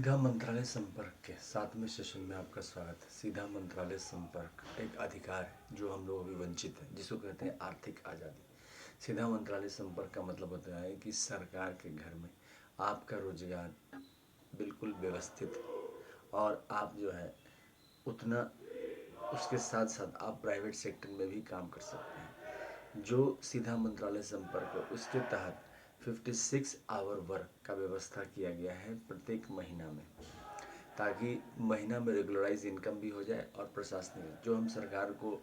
सीधा मंत्रालय संपर्क के 7वें सेशन में आपका स्वागत है। सीधा मंत्रालय संपर्क एक अधिकार है जो हम लोग अभी वंचित हैं, जिसको कहते हैं आर्थिक आज़ादी। सीधा मंत्रालय संपर्क का मतलब होता है कि सरकार के घर में आपका रोजगार बिल्कुल व्यवस्थित है और आप जो है उतना उसके साथ साथ आप प्राइवेट सेक्टर में भी काम कर सकते हैं। जो सीधा मंत्रालय संपर्क है उसके तहत 56 आवर वर्क का व्यवस्था किया गया है प्रत्येक महीना में, ताकि महीना में रेगुलराइज इनकम भी हो जाए और प्रशासनिक जो हम सरकार को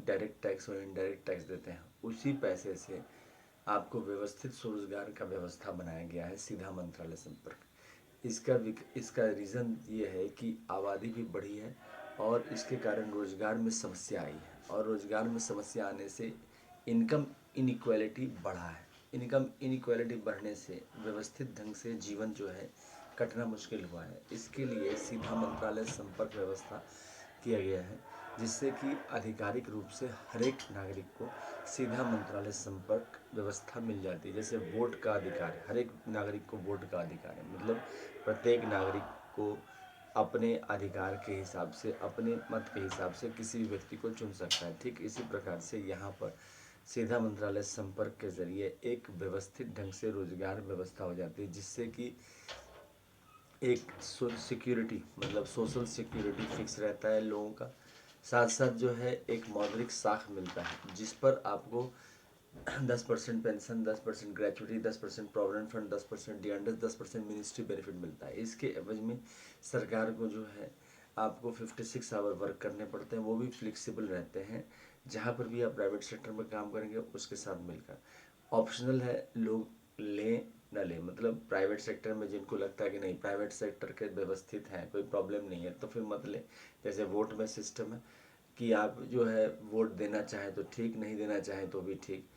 डायरेक्ट टैक्स और इनडायरेक्ट टैक्स देते हैं उसी पैसे से आपको व्यवस्थित स्वरोजगार का व्यवस्था बनाया गया है सीधा मंत्रालय संपर्क। इसका रीज़न ये है कि आबादी भी बढ़ी है और इसके कारण रोज़गार में समस्या आई है, और रोज़गार में समस्या आने से इनकम इनइक्वालिटी बढ़ा है। इनकम इनइक्वालिटी बढ़ने से व्यवस्थित ढंग से जीवन जो है कटना मुश्किल हुआ है। इसके लिए सीधा मंत्रालय संपर्क व्यवस्था किया गया है, जिससे कि आधिकारिक रूप से हर एक नागरिक को सीधा मंत्रालय संपर्क व्यवस्था मिल जाती है। जैसे वोट का अधिकार है, हर एक नागरिक को वोट का अधिकार है, मतलब प्रत्येक नागरिक को अपने अधिकार के हिसाब से, अपने मत के हिसाब से किसी भी व्यक्ति को चुन सकता है। ठीक इसी प्रकार से यहाँ पर सीधा मंत्रालय संपर्क के जरिए एक व्यवस्थित ढंग से रोजगार व्यवस्था हो जाती है, जिससे कि एक सिक्योरिटी मतलब सोशल सिक्योरिटी फिक्स रहता है लोगों का। साथ साथ जो है एक मौद्रिक साख मिलता है, जिस पर आपको 10% pension, 10% gratuity, 10% provident fund, 10% D 10% ministry benefit मिलता है। इसके एवज में सरकार को जो है आपको 56 आवर वर्क करने पड़ते हैं, वो भी फ्लेक्सिबल रहते हैं। जहाँ पर भी आप प्राइवेट सेक्टर में काम करेंगे उसके साथ मिलकर ऑप्शनल है, लोग लें न लें। मतलब प्राइवेट सेक्टर में जिनको लगता है कि नहीं प्राइवेट सेक्टर के व्यवस्थित हैं, कोई प्रॉब्लम नहीं है, तो फिर मत लें। जैसे वोट में सिस्टम है कि आप जो है वोट देना चाहें तो ठीक, नहीं देना चाहें तो भी ठीक,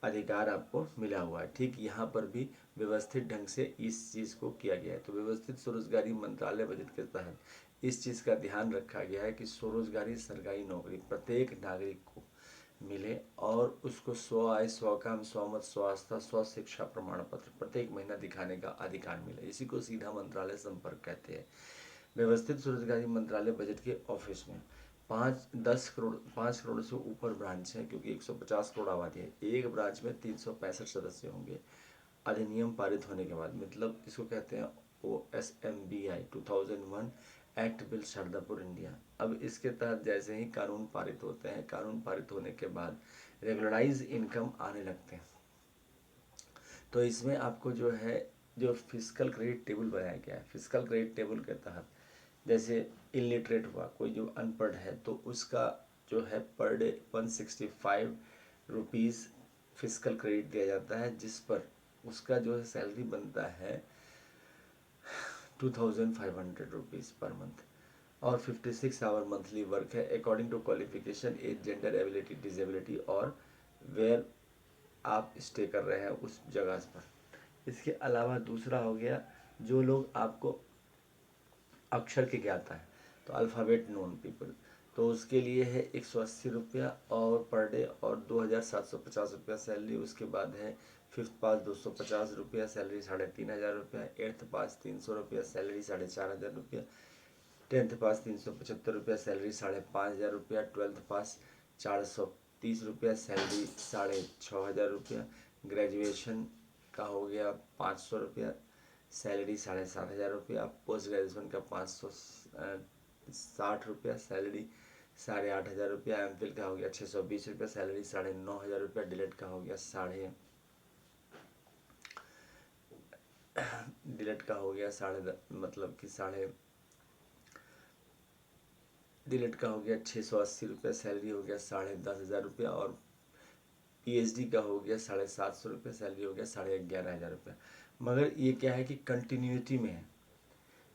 अधिकार आपको मिला हुआ है। ठीक यहाँ पर भी व्यवस्थित ढंग से इस चीज़ को किया गया है। तो व्यवस्थित स्वरोजगारी मंत्रालय बजट के तहत इस चीज़ का ध्यान रखा गया है कि स्वरोजगारी सरकारी नौकरी प्रत्येक नागरिक को मिले और उसको स्व आय, स्व काम, स्वमत, स्व आस्था, स्व शिक्षा प्रमाण पत्र प्रत्येक महीना दिखाने का अधिकार मिले। इसी को सीधा मंत्रालय संपर्क कहते हैं। व्यवस्थित स्वरोजगारी मंत्रालय बजट के ऑफिस में 5 करोड़ से ऊपर ब्रांच है, क्योंकि 150 करोड़ आबादी है। एक ब्रांच में 365 सदस्य होंगे अधिनियम पारित होने के बाद। मतलब इसको कहते हैं OSMBI 2001 act bill Shardapur India. अब इसके तहत जैसे ही कानून पारित होते हैं, कानून पारित होने के बाद रेगुलराइज इनकम आने लगते हैं। तो इसमें आपको जो है जो फिजिकल क्रेडिट टेबल बनाया गया है, फिजिकल क्रेडिट टेबल के तहत जैसे इलिटरेट हुआ, कोई जो अनपढ़ है, तो उसका जो है per day 165 rupees physical credit दिया जाता है, जिस पर उसका जो है सैलरी बनता है 2500 रुपीज़ पर मंथ। और 56 आवर मंथली वर्क है according to qualification, age, gender, ability, disability और वेयर आप स्टे कर रहे हैं उस जगह पर। इसके अलावा दूसरा हो गया जो लोग आपको अक्षर के ज्ञाता है, तो अल्फ़ाबेट नोन पीपल, तो उसके लिए है 180 रुपया और पर डे और 2750 रुपया सैलरी। उसके बाद है फिफ्थ पास 250 रुपया सैलरी, 3500 रुपया। एट्थ पास 300 रुपया सैलरी, 4500 रुपया। 10th पास 375 रुपया सैलरी, 5500 रुपया। 12th पास 430 रुपया सैलरी, 6500 रुपया। ग्रेजुएशन का हो गया 500 रुपया सैलरी, 7500 रुपया। पोस्ट ग्रेजुएशन का 560 रुपया सैलरी, 8500 रुपया। एमफिल का हो गया 620 रुपया सैलरी, 9500 रुपया। डिलेट का हो गया डिलेट का हो गया 680 रुपया सैलरी, हो गया 10,500 रुपया। और PhD का हो गया 750 रुपये सैलरी, हो गया 11,500 रुपया। मगर ये क्या है कि कंटिन्यूटी में है।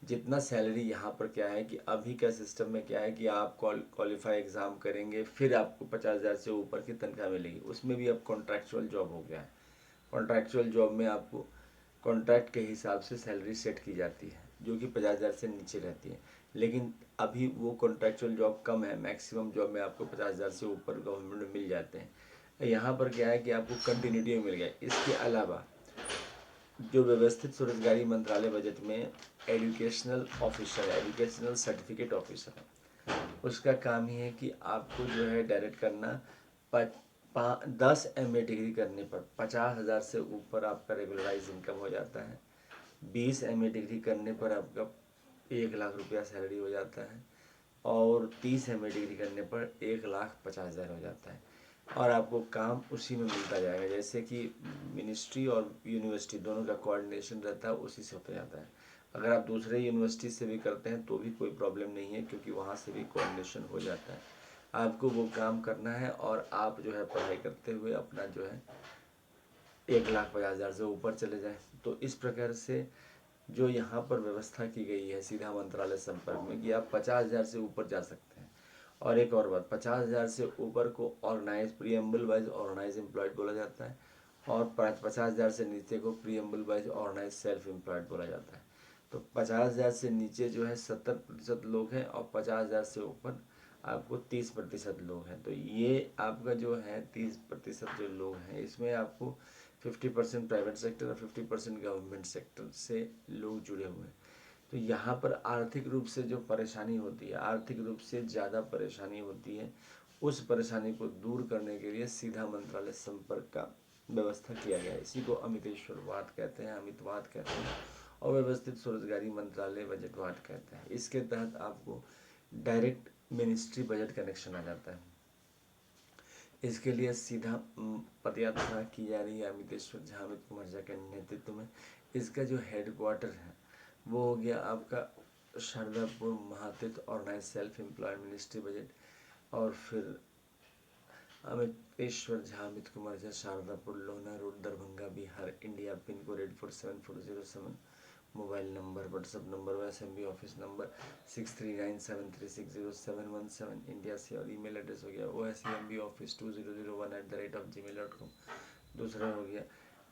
जितना सैलरी यहाँ पर क्या है कि अभी का सिस्टम में क्या है कि आप क्वालिफाई एग्ज़ाम करेंगे फिर आपको 50,000 से ऊपर की तनख्वाह मिलेगी। उसमें भी अब कॉन्ट्रैक्चुअल जॉब हो गया है। कॉन्ट्रैक्चुअल जॉब में आपको कॉन्ट्रैक्ट के हिसाब से सैलरी सेट की जाती है, जो कि 50,000 से नीचे रहती है। लेकिन अभी वो कॉन्ट्रैक्चुअल जॉब कम है, मैक्सिमम जॉब में आपको 50,000 से ऊपर गवर्नमेंट में मिल जाते हैं। यहाँ पर क्या है कि आपको कंटिन्यूटी में मिल गया। इसके अलावा जो व्यवस्थित स्वरोजगारी मंत्रालय बजट में एजुकेशनल ऑफिसर है, एजुकेशनल सर्टिफिकेट ऑफिसर है, उसका काम ही है कि आपको जो है डायरेक्ट करना 10 MA डिग्री करने पर 50,000 से ऊपर आपका रेगुलराइज इनकम हो जाता है। 20 MA डिग्री करने पर आपका 1 लाख रुपया सैलरी हो जाता है और 30 MA डिग्री करने पर 1,50,000 हो जाता है और आपको काम उसी में मिलता जाएगा। जैसे कि मिनिस्ट्री और यूनिवर्सिटी दोनों का कोऑर्डिनेशन रहता है, उसी से होता जाता है। अगर आप दूसरे यूनिवर्सिटी से भी करते हैं तो भी कोई प्रॉब्लम नहीं है, क्योंकि वहाँ से भी कोऑर्डिनेशन हो जाता है। आपको वो काम करना है और आप जो है पढ़ाई करते हुए अपना जो है 1,50,000 से ऊपर चले जाएं। तो इस प्रकार से जो यहाँ पर व्यवस्था की गई है सीधा मंत्रालय संपर्क में कि आप 50,000 से ऊपर जा सकते हैं। और एक और बात, 50,000 से ऊपर को organise preamble wise organise employed बोला जाता है और 50,000 से नीचे को preamble wise organise self employed बोला जाता है। तो 50,000 से नीचे जो है 70% लोग हैं और 50,000 से ऊपर आपको 30% लोग हैं। तो ये आपका जो है 30% जो लोग हैं, इसमें आपको 50% प्राइवेट सेक्टर और 50% गवर्नमेंट सेक्टर से लोग जुड़े हुए हैं। तो यहाँ पर आर्थिक रूप से जो परेशानी होती है, आर्थिक रूप से ज़्यादा परेशानी होती है, उस परेशानी को दूर करने के लिए सीधा मंत्रालय संपर्क का व्यवस्था किया गया है। इसी को अमितेश्वरवाद कहते हैं, अमितवाद कहते हैं और व्यवस्थित स्वरोजगारी मंत्रालय बजटवाद कहते हैं। इसके तहत आपको डायरेक्ट मिनिस्ट्री बजट कनेक्शन आ जाता है। इसके लिए सीधा पदयात्रा की जा रही है अमितेश्वर झा अमित कुमार झा के नेतृत्व में। इसका जो हेडक्वार्टर है वो हो गया आपका शारदापुर महातीत organise self employed ministry budget. और फिर Amiteshwar Jha Amit Kumar Jha Shardapur Lohna road Darbhanga Bihar India, pin code 847407, mobile number WhatsApp number SMB office number 6397360717 India से। और ईमेल एड्रेस हो गया OSMBoffice2001@gmail.com। दूसरा हो गया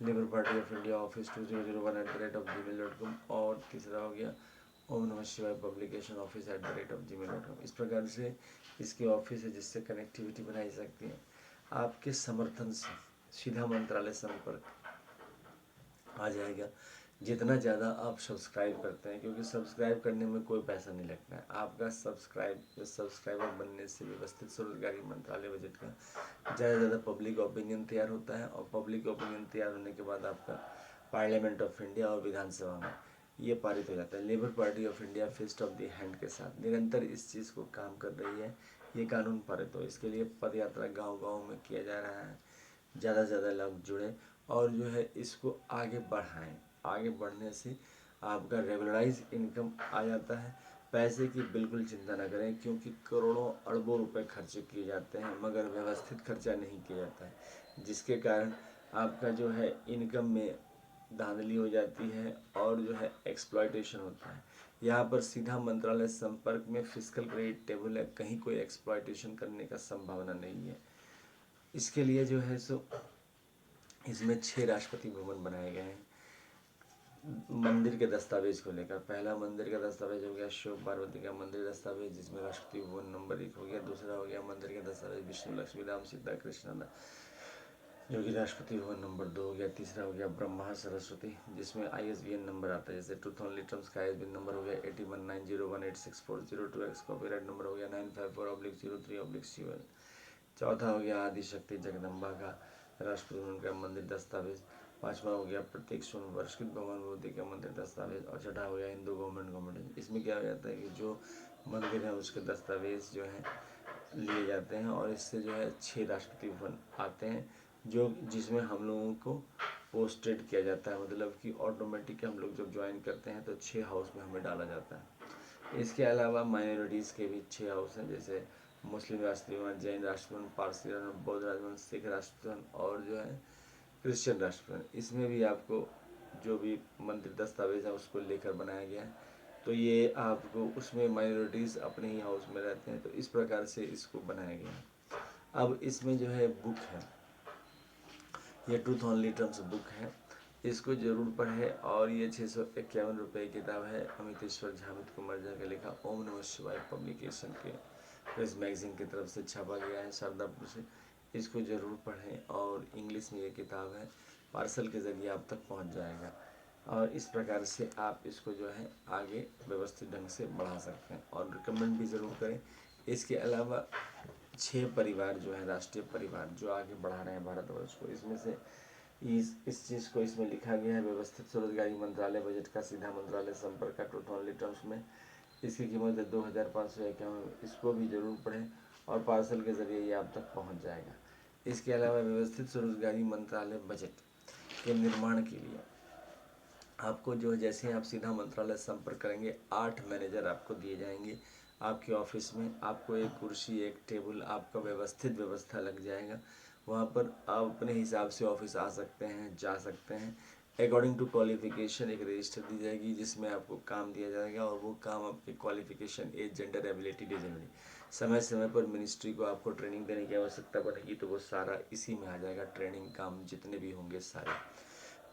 labour Party of India office 2001@gmail.com। और तीसरा हो गया ओम नमः शिवाय पब्लिकेशन ऑफिस @gmail.com। इस प्रकार से इसके ऑफिस है जिससे कनेक्टिविटी बनाई सकती है। आपके समर्थन से सीधा मंत्रालय संपर्क आ जाएगा। जितना ज़्यादा आप सब्सक्राइब करते हैं, क्योंकि सब्सक्राइब करने में कोई पैसा नहीं लगता है, आपका सब्सक्राइबर बनने से व्यवस्थित स्वरोजगारी मंत्रालय बजट का ज़्यादा से ज़्यादा पब्लिक ओपिनियन तैयार होता है और पब्लिक ओपिनियन तैयार होने के बाद आपका पार्लियामेंट ऑफ इंडिया और विधानसभा में ये पारित हो जाता है। Labour Party of India fist of the hand के साथ निरंतर इस चीज़ को काम कर रही है, ये कानून पारित हो। इसके लिए पदयात्रा गांव-गांव में किया जा रहा है, ज़्यादा से ज़्यादा लोग जुड़े और जो है इसको आगे बढ़ाएं। आगे बढ़ने से आपका रेगुलराइज इनकम आ जाता है। पैसे की बिल्कुल चिंता ना करें, क्योंकि करोड़ों अरबों रुपए खर्च किए जाते हैं मगर व्यवस्थित खर्चा नहीं किया जाता है, जिसके कारण आपका जो है इनकम में धांधली हो जाती है और जो है एक्सप्लॉयटेशन होता है। यहाँ पर सीधा मंत्रालय संपर्क में फिजिकल क्रेडिट टेबल है, कहीं कोई एक्सप्लॉयटेशन करने का संभावना नहीं है। इसके लिए जो है सो इसमें 6 राष्ट्रपति भवन बनाए गए हैं। मंदिर के दस्तावेज को लेकर पहला मंदिर का दस्तावेज हो गया शिव पार्वती का मंदिर दस्तावेज, जिसमें राष्ट्रपति भवन नंबर 1 हो गया। दूसरा हो गया मंदिर का दस्तावेज विष्णु लक्ष्मी राम सीता कृष्ण, जो कि राष्ट्रपति भवन नंबर 2 हो गया। तीसरा हो गया ब्रह्मा सरस्वती, जिसमें ISBN नंबर आता है, जैसे ट्रूथ ओनली टर्म्स का ISBN नंबर हो गया 8190186402X, कॉपीराइट नंबर हो गया 954/03/COL। चौथा हो गया आदिशक्ति जगदम्बा का राष्ट्रपति भवन का मंदिर दस्तावेज। पांचवा हो गया प्रत्येक स्वर्ण वर्षित भगवान बुद्धि का मंदिर दस्तावेज। और छठा हो गया हिंदू गवर्नमेंट। इसमें क्या हो जाता है कि जो मंदिर है उसके दस्तावेज जो है लिए जाते हैं और इससे जो है 6 राष्ट्रपति भवन आते हैं, जो जिसमें हम लोगों को पोस्टेड किया जाता है, मतलब कि ऑटोमेटिक हम लोग जब ज्वाइन करते हैं तो 6 हाउस में हमें डाला जाता है। इसके अलावा माइनॉरिटीज़ के भी 6 हाउस हैं, जैसे मुस्लिम राष्ट्रपति भवन, जैन राष्ट्रपति भवन, पारसी राष्ट्रपति भवन, बौद्ध राष्ट्रपति भवन, सिख राष्ट्रपति भवन और जो है क्रिश्चियन राष्ट्रपति भवन। इसमें भी आपको जो भी मंदिर दस्तावेज है उसको लेकर बनाया गया है। तो ये आपको उसमें माइनॉरिटीज़ अपने ही हाउस में रहते हैं, तो इस प्रकार से इसको बनाया गया है। अब इसमें जो है बुक है, ये ट्रूथ ओनली टर्म्स बुक है, इसको जरूर पढ़े। और ये 651 रुपये की किताब है, अमितेश्वर झा अमित कुमार झा का लिखा ओम नमः शिवाय पब्लिकेशन के प्रेस मैगजीन की तरफ से छापा गया है शारदापुर से। इसको ज़रूर पढ़ें और इंग्लिश में ये किताब है, पार्सल के ज़रिए आप तक पहुंच जाएगा। और इस प्रकार से आप इसको जो है आगे व्यवस्थित ढंग से बढ़ा सकते हैं और रिकमेंड भी ज़रूर करें। इसके अलावा 6 परिवार जो है राष्ट्रीय परिवार जो आगे बढ़ा रहे हैं भारतवर्ष को, इसमें से इस चीज़ को इसमें लिखा गया है व्यवस्थित स्वरोजगारी मंत्रालय बजट का सीधा मंत्रालय संपर्क का टोटल टर्म्स में। इसकी कीमत है 2551। इसको भी ज़रूर पढ़ें और पार्सल के ज़रिए ये आप तक पहुंच जाएगा। इसके अलावा व्यवस्थित स्वरोजगारी मंत्रालय बजट के निर्माण के लिए आपको जो है जैसे आप सीधा मंत्रालय संपर्क करेंगे 8 मैनेजर आपको दिए जाएंगे आपके ऑफिस में। आपको एक कुर्सी एक टेबल आपका व्यवस्थित व्यवस्था लग जाएगा। वहाँ पर आप अपने हिसाब से ऑफिस आ सकते हैं, जा सकते हैं। अकॉर्डिंग टू क्वालिफिकेशन एक रजिस्टर दी जाएगी जिसमें आपको काम दिया जाएगा और वो काम आपके qualification age gender ability disability समय समय पर मिनिस्ट्री को आपको ट्रेनिंग देने की आवश्यकता पड़ेगी तो वो सारा इसी में आ जाएगा। ट्रेनिंग काम जितने भी होंगे सारे,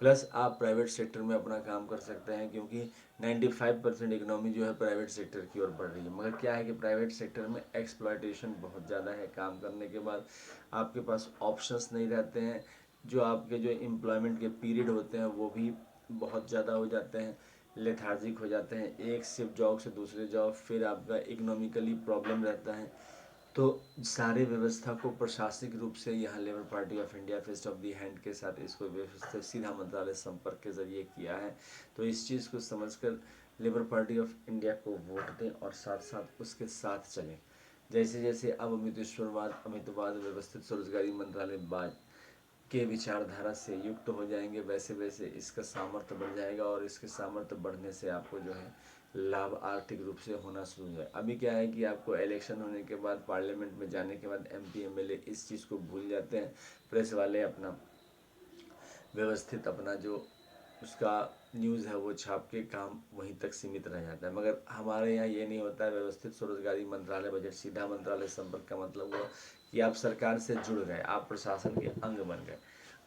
प्लस आप प्राइवेट सेक्टर में अपना काम कर सकते हैं क्योंकि 95% इकोनॉमी जो है प्राइवेट सेक्टर की ओर बढ़ रही है। मगर क्या है कि प्राइवेट सेक्टर में एक्सप्लॉयटेशन बहुत ज़्यादा है। काम करने के बाद आपके पास ऑप्शंस नहीं रहते हैं। जो आपके जो एम्प्लॉयमेंट के पीरियड होते हैं वो भी बहुत ज़्यादा हो जाते हैं, लेथार्जिक हो जाते हैं। एक शिफ्ट जॉब से दूसरे जॉब, फिर आपका इकोनॉमिकली प्रॉब्लम रहता है। तो सारे व्यवस्था को प्रशासनिक रूप से यहाँ labour Party of India fest of the hand के साथ इसको व्यवस्थित सीधा मंत्रालय संपर्क के जरिए किया है। तो इस चीज़ को समझकर लेबर पार्टी ऑफ इंडिया को वोट दें और साथ साथ उसके साथ चलें। जैसे जैसे अब अमितवाद व्यवस्थित स्वरोजगारी मंत्रालय बाद के विचारधारा से युक्त हो जाएंगे वैसे वैसे इसका सामर्थ्य बढ़ जाएगा और इसके सामर्थ्य बढ़ने से आपको जो है लाभ आर्थिक रूप से होना शुरू है। अभी क्या है कि आपको इलेक्शन होने के बाद पार्लियामेंट में जाने के बाद एमपी एमएलए इस चीज़ को भूल जाते हैं। प्रेस वाले अपना व्यवस्थित अपना जो उसका न्यूज़ है वो छाप के काम वहीं तक सीमित रह जाता है। मगर हमारे यहाँ ये नहीं होता है। व्यवस्थित स्वरोजगारी मंत्रालय बजट सीधा मंत्रालय संपर्क का मतलब हुआ कि आप सरकार से जुड़ गए, आप प्रशासन के अंग बन गए।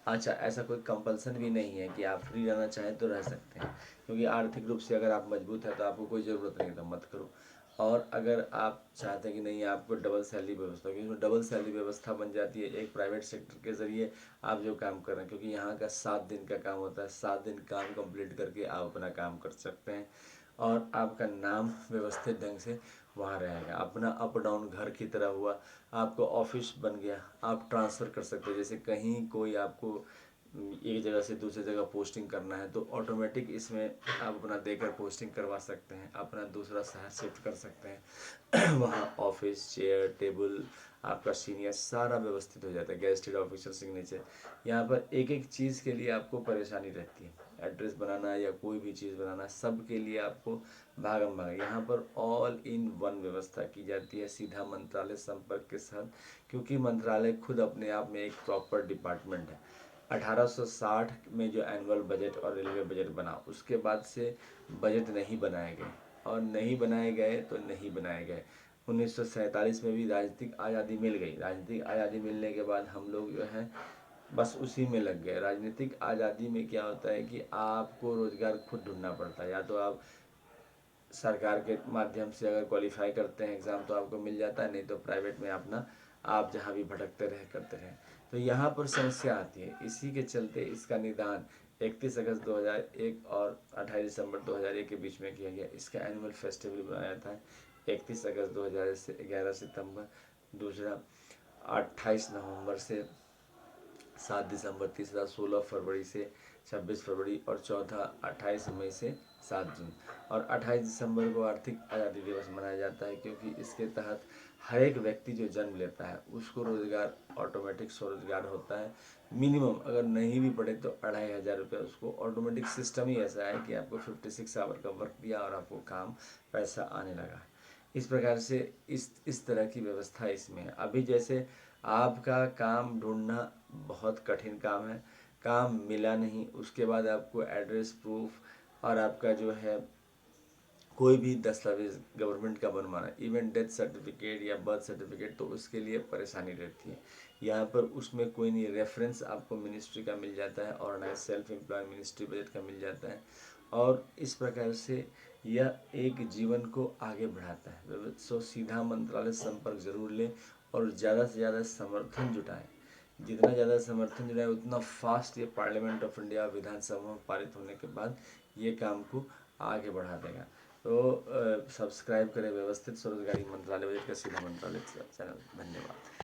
अच्छा, ऐसा कोई कंपल्सन भी नहीं है कि आप फ्री रहना चाहें तो रह सकते हैं, क्योंकि आर्थिक रूप से अगर आप मजबूत हैं तो आपको कोई ज़रूरत नहीं तो मत करो। और अगर आप चाहते हैं कि नहीं आपको डबल सैलरी व्यवस्था, क्योंकि डबल सैलरी व्यवस्था बन जाती है एक प्राइवेट सेक्टर के ज़रिए आप जो काम कर रहे हैं, क्योंकि यहाँ का 7 दिन का काम होता है। 7 दिन काम कंप्लीट करके आप अपना काम कर सकते हैं और आपका नाम व्यवस्थित ढंग से वहाँ रहेगा। अपना अप डाउन घर की तरह हुआ, आपको ऑफिस बन गया, आप ट्रांसफ़र कर सकते हैं। जैसे कहीं कोई आपको एक जगह से दूसरी जगह पोस्टिंग करना है तो ऑटोमेटिक इसमें आप अपना देकर पोस्टिंग करवा सकते हैं, अपना दूसरा शहर शिफ्ट कर सकते हैं। वहाँ ऑफिस चेयर टेबल आपका सीनियर सारा व्यवस्थित हो जाता है। गेस्टेड ऑफिसर सिग्नेचर, यहाँ पर एक एक चीज़ के लिए आपको परेशानी रहती है। एड्रेस बनाना या कोई भी चीज़ बनाना, सब के लिए आपको भागम भाग। यहाँ पर ऑल इन वन व्यवस्था की जाती है सीधा मंत्रालय संपर्क के साथ, क्योंकि मंत्रालय खुद अपने आप में एक प्रॉपर डिपार्टमेंट है। 1860 में जो एनुअल बजट और रेलवे बजट बना उसके बाद से बजट नहीं बनाए गए, और नहीं बनाए गए तो नहीं बनाए गए। 1947 में भी राजनीतिक आज़ादी मिल गई। राजनीतिक आज़ादी मिलने के बाद हम लोग जो है बस उसी में लग गए। राजनीतिक आज़ादी में क्या होता है कि आपको रोज़गार खुद ढूंढना पड़ता है। या तो आप सरकार के माध्यम से अगर क्वालिफाई करते हैं एग्ज़ाम तो आपको मिल जाता है, नहीं तो प्राइवेट में अपना आप जहाँ भी भटकते रहे करते रहें। तो यहाँ पर समस्या आती है। इसी के चलते इसका निदान 31 अगस्त 2001 और 28 दिसंबर 2001 के बीच में किया गया। इसका एनुअल फेस्टिवल बनाया जाता है 31 अगस्त 2000 से 11 सितंबर, दूसरा 28 नवंबर से 7 दिसंबर, तीसरा 16 फरवरी से 26 फरवरी और चौथा 28 मई से 7 जून। और 28 दिसंबर को आर्थिक आज़ादी दिवस मनाया जाता है, क्योंकि इसके तहत हर एक व्यक्ति जो जन्म लेता है उसको रोज़गार ऑटोमेटिक स्वरोजगार होता है। मिनिमम अगर नहीं भी पड़े तो 2500 रुपये उसको ऑटोमेटिक। सिस्टम ही ऐसा है कि आपको 56 आवर का वर्क दिया और आपको काम पैसा आने लगा। इस प्रकार से इस तरह की व्यवस्था इसमें है। अभी जैसे आपका काम ढूंढना बहुत कठिन काम है, काम मिला नहीं, उसके बाद आपको एड्रेस प्रूफ और आपका जो है कोई भी दस्तावेज़ गवर्नमेंट का बनवाना, इवन डेथ सर्टिफिकेट या बर्थ सर्टिफिकेट, तो उसके लिए परेशानी रहती है। यहाँ पर उसमें कोई नहीं, रेफरेंस आपको मिनिस्ट्री का मिल जाता है और ना सेल्फ एम्प्लॉय मिनिस्ट्री बजट का मिल जाता है। और इस प्रकार से यह एक जीवन को आगे बढ़ाता है। सो सीधा मंत्रालय संपर्क जरूर लें और ज़्यादा से ज़्यादा समर्थन जुटाएं। जितना ज़्यादा समर्थन जुड़ा है उतना फास्ट ये पार्लियामेंट ऑफ इंडिया विधानसभा में पारित होने के बाद ये काम को आगे बढ़ा देगा। तो सब्सक्राइब करें व्यवस्थित स्वरोजगारी मंत्रालय बजट का सीधा मंत्रालय चैनल। धन्यवाद।